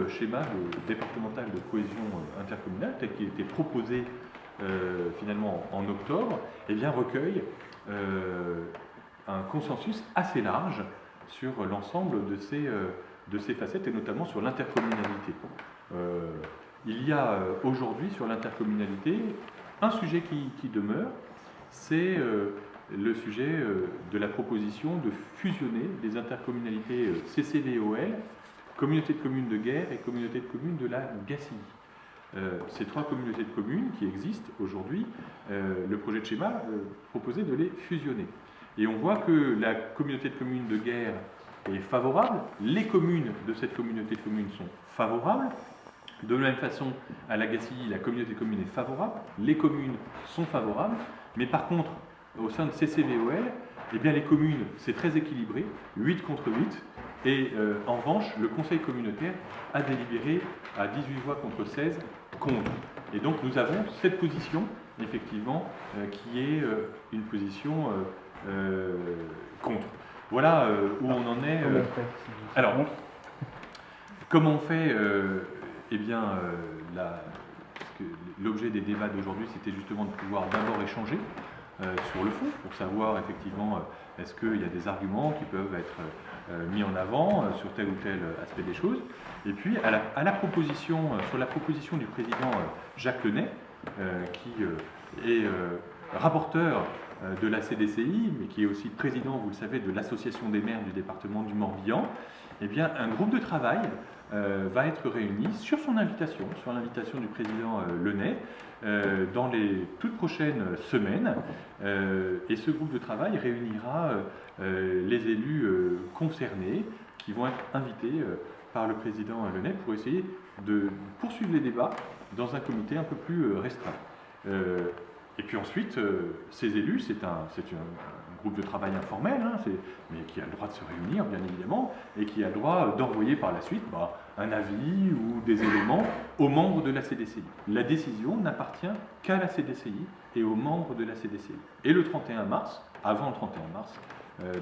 schéma départemental de cohésion intercommunale, tel qu'il a été proposé finalement en octobre, eh bien, recueille un consensus assez large sur l'ensemble de ces facettes, et notamment sur l'intercommunalité. Il y a aujourd'hui sur l'intercommunalité un sujet qui demeure, c'est le sujet de la proposition de fusionner les intercommunalités CCVOL, communauté de communes de Guer et communauté de communes de la Gacilly. Ces trois communautés de communes qui existent aujourd'hui, le projet de schéma proposait de les fusionner. Et on voit que la communauté de communes de Guer est favorable, les communes de cette communauté de communes sont favorables. De la même façon, à la Gacilly, la communauté de communes est favorable, les communes sont favorables, mais par contre, au sein de CCVOL, eh bien, les communes, c'est très équilibré, 8 contre 8, et en revanche, le conseil communautaire a délibéré à 18 voix contre 16 contre. Et donc nous avons cette position, effectivement, qui est une position contre. Voilà où on en est. Alors, comment on fait eh bien, l'objet des débats d'aujourd'hui, c'était justement de pouvoir d'abord échanger sur le fond, pour savoir effectivement est-ce qu'il y a des arguments qui peuvent être mis en avant sur tel ou tel aspect des choses. Et puis à la proposition, sur la proposition du président Jacques Lenay, qui est rapporteur de la CDCI, mais qui est aussi président, vous le savez, de l'association des maires du département du Morbihan, eh bien, un groupe de travail va être réuni sur son invitation, sur l'invitation du président Lenay, dans les toutes prochaines semaines. Et ce groupe de travail réunira les élus concernés qui vont être invités par le président Lenay pour essayer de poursuivre les débats dans un comité un peu plus restreint. Et puis ensuite, ces élus, c'est un groupe de travail informel, hein, mais qui a le droit de se réunir, bien évidemment, et qui a le droit d'envoyer par la suite un avis ou des éléments aux membres de la CDCI. La décision n'appartient qu'à la CDCI et aux membres de la CDCI. Et le 31 mars, avant le 31 mars,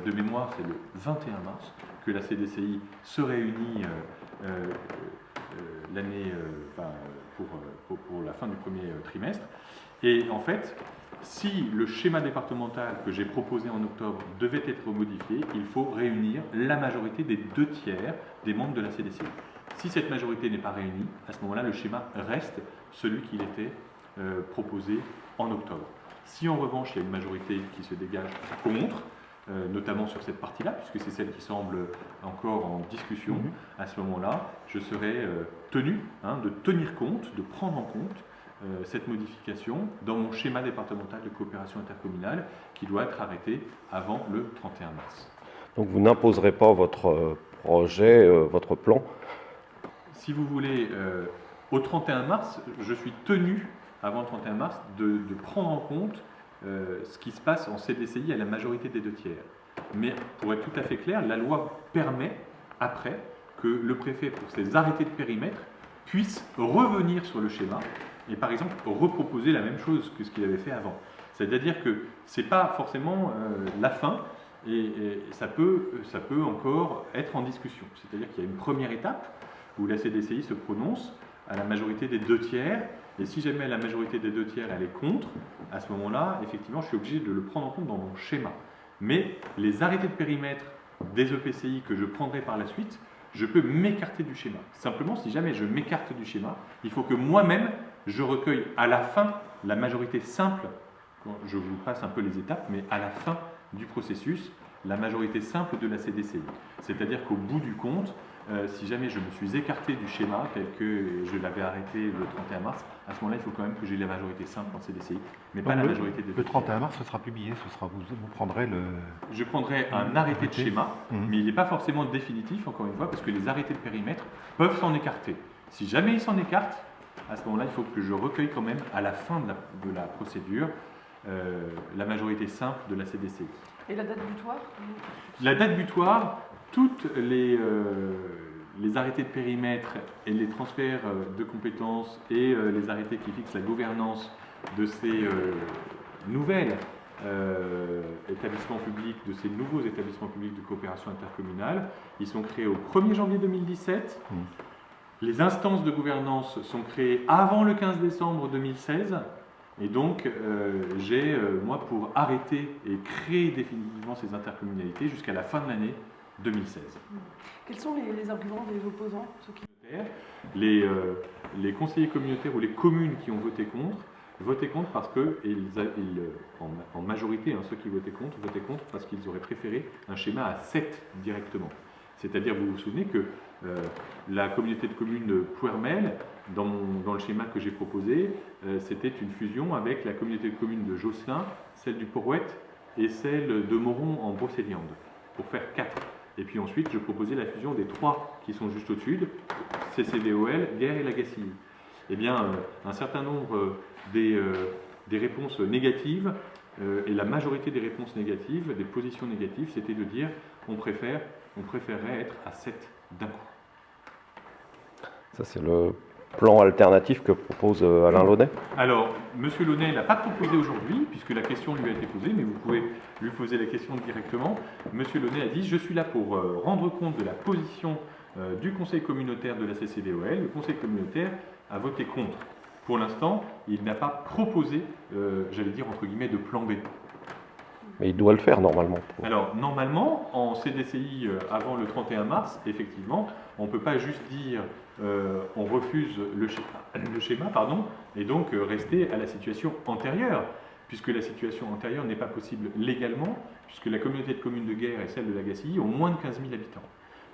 de mémoire, c'est le 21 mars, que la CDCI se réunit l'année, pour la fin du premier trimestre. Et en fait, si le schéma départemental que j'ai proposé en octobre devait être modifié, il faut réunir la majorité des 2/3 des membres de la CDCI. Si cette majorité n'est pas réunie, à ce moment-là, le schéma reste celui qu'il était proposé en octobre. Si en revanche, il y a une majorité qui se dégage contre, notamment sur cette partie-là, puisque c'est celle qui semble encore en discussion, à ce moment-là, je serai tenu de tenir compte, de prendre en compte cette modification dans mon schéma départemental de coopération intercommunale qui doit être arrêté avant le 31 mars. Donc vous n'imposerez pas votre projet, votre plan? Si vous voulez, au 31 mars, je suis tenu, avant le 31 mars, de prendre en compte ce qui se passe en CDCI à la majorité des 2/3. Mais pour être tout à fait clair, la loi permet, après, que le préfet, pour ses arrêtés de périmètre, puisse revenir sur le schéma et par exemple reproposer la même chose que ce qu'il avait fait avant. C'est-à-dire que ce n'est pas forcément la fin et ça peut encore être en discussion. C'est-à-dire qu'il y a une première étape où la CDCI se prononce à la majorité des 2/3 et si jamais la majorité des 2/3 elle est contre, à ce moment-là, effectivement, je suis obligé de le prendre en compte dans mon schéma. Mais les arrêtés de périmètre des EPCI que je prendrai par la suite, je peux m'écarter du schéma. Simplement, si jamais je m'écarte du schéma, il faut que moi-même, je recueille à la fin la majorité simple, je vous passe un peu les étapes, mais à la fin du processus, la majorité simple de la CDCI. C'est-à-dire qu'au bout du compte, si jamais je me suis écarté du schéma tel que je l'avais arrêté le 31 mars, à ce moment-là, il faut quand même que j'ai la majorité simple en CDCI, mais pas la majorité des 2/3. Le 31 mars, ce sera publié, vous prendrez le... Je prendrai un arrêté de schéma, mais il n'est pas forcément définitif, encore une fois, parce que les arrêtés de périmètre peuvent s'en écarter. Si jamais ils s'en écartent, à ce moment-là, il faut que je recueille quand même, à la fin de la procédure, la majorité simple de la CDCI. Et la date butoir? La date butoir, toutes les arrêtés de périmètre et les transferts de compétences et les arrêtés qui fixent la gouvernance de ces nouvelles établissements publics, de ces nouveaux établissements publics de coopération intercommunale, ils sont créés au 1er janvier 2017. Les instances de gouvernance sont créées avant le 15 décembre 2016 et donc j'ai, moi, pour arrêter et créer définitivement ces intercommunalités jusqu'à la fin de l'année 2016. Quels sont les arguments des opposants, ceux qui... Les conseillers communautaires ou les communes qui ont voté contre parce que, en majorité, ceux qui votaient contre parce qu'ils auraient préféré un schéma à 7 directement. C'est-à-dire, vous vous souvenez que la communauté de communes de Puermel, dans le schéma que j'ai proposé, c'était une fusion avec la communauté de communes de Josselin, celle du Porouette et celle de Moron en Brocéliande, pour faire 4. Et puis ensuite, je proposais la fusion des 3 qui sont juste au-dessus, CCDOL, Guerre et Lagacilly. Eh bien, un certain nombre des réponses négatives, et la majorité des réponses négatives, des positions négatives, c'était de dire on préférerait être à 7 d'un coup. Ça, c'est le plan alternatif que propose Alain Launay. Alors, M. Launay n'a pas proposé aujourd'hui, puisque la question lui a été posée, mais vous pouvez lui poser la question directement. M. Launay a dit « Je suis là pour rendre compte de la position du conseil communautaire de la CCDOL. Le conseil communautaire a voté contre. Pour l'instant, il n'a pas proposé, j'allais dire entre guillemets, de plan B. » Mais il doit le faire normalement. Alors, normalement, en CDCI avant le 31 mars, effectivement, on ne peut pas juste dire on refuse le schéma et donc rester à la situation antérieure, puisque la situation antérieure n'est pas possible légalement, puisque la communauté de communes de Guerre et celle de Lagacilly ont moins de 15 000 habitants.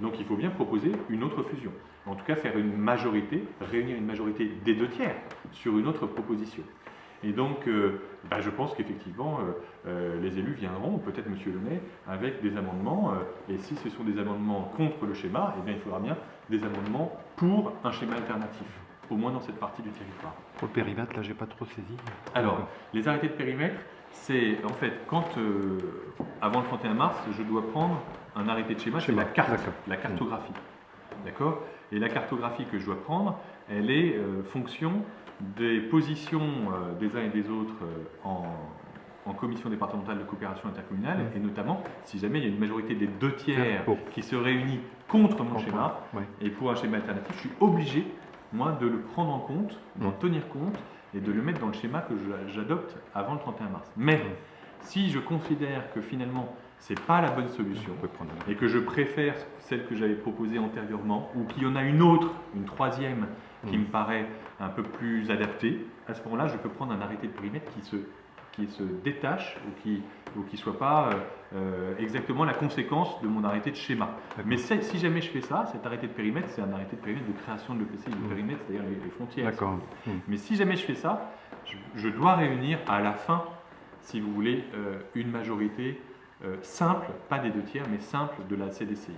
Donc il faut bien proposer une autre fusion. En tout cas, faire une majorité, réunir une majorité des 2/3 sur une autre proposition. Et donc, je pense qu'effectivement, les élus viendront, peut-être M. Launay, avec des amendements. Et si ce sont des amendements contre le schéma, eh bien, il faudra bien des amendements pour un schéma alternatif, au moins dans cette partie du territoire. Pour le périmètre, là, j'ai pas trop saisi. Alors, les arrêtés de périmètre, c'est en fait quand, avant le 31 mars, je dois prendre un arrêté de schéma, c'est la carte, la cartographie. D'accord ? Et la cartographie que je dois prendre, elle est fonction des positions des uns et des autres en commission départementale de coopération intercommunale, et notamment si jamais il y a une majorité des 2/3 qui se réunit contre mon schéma, et pour un schéma alternatif, je suis obligé, moi, de le prendre en compte, d'en tenir compte, et de le mettre dans le schéma que j'adopte avant le 31 mars. Mais si je considère que finalement, ce n'est pas la bonne solution, et que je préfère celle que j'avais proposée antérieurement, ou qu'il y en a une autre, une troisième, qui me paraît un peu plus adaptée, à ce moment-là, je peux prendre un arrêté de périmètre qui se détache ou qui ne soit pas exactement la conséquence de mon arrêté de schéma. Mais si jamais je fais ça, cet arrêté de périmètre, c'est un arrêté de périmètre de création de l'EPCI, de périmètre, c'est-à-dire les frontières. D'accord. Mais si jamais je fais ça, je dois réunir à la fin, si vous voulez, une majorité simple, pas des 2/3, mais simple de la CDCI.